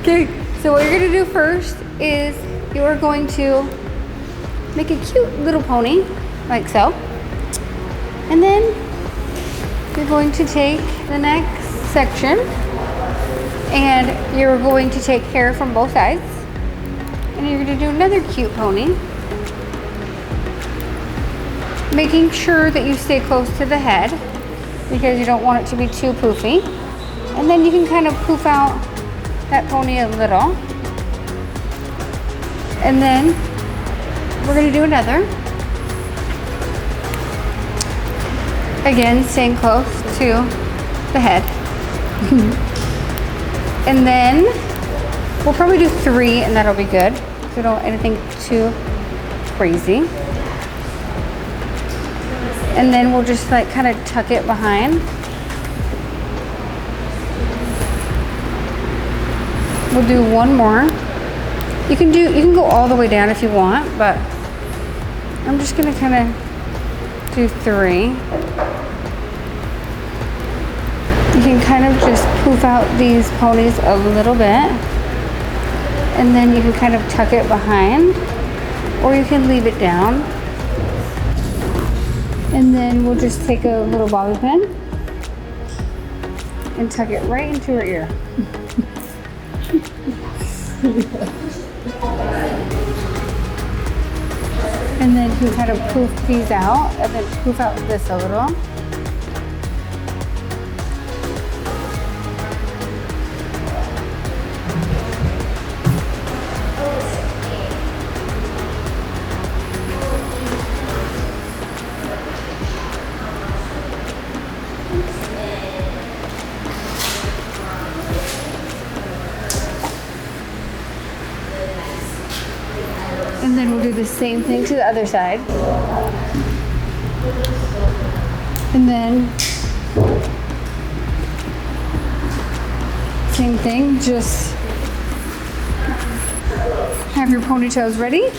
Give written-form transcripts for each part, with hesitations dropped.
Okay, so what you're gonna do first is you are going to make a cute little pony, like so. And then you're going to take the next section and you're going to take hair from both sides. And you're gonna do another cute pony. Making sure that you stay close to the head because you don't want it to be too poofy. And then you can kind of poof out that pony a little. And then we're gonna do another. Again, staying close to the head. And then we'll probably do 3 and that'll be good. So we don't want anything too crazy. And then we'll just like kind of tuck it behind. We'll do 1 more. You can go all the way down if you want, but I'm just gonna kind of do 3. You can kind of just poof out these ponies a little bit, and then you can kind of tuck it behind, or you can leave it down. And then we'll just take a little bobby pin and tuck it right into her ear. And then you kind of poof these out, and then poof out this a little. And then we'll do the same thing to the other side. And then same thing, just have your ponytails ready.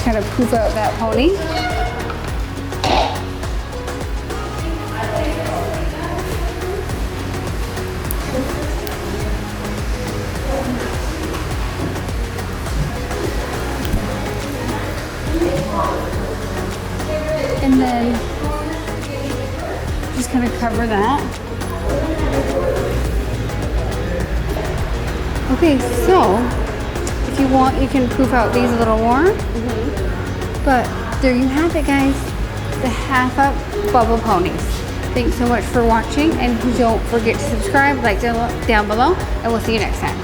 Kind of poof out that pony. And then just kind of cover that. Okay, so if you want, you can poof out these a little more. But there you have it, guys. The half up bubble ponies. Thanks so much for watching, and don't forget to subscribe, like down below, and we'll see you next time.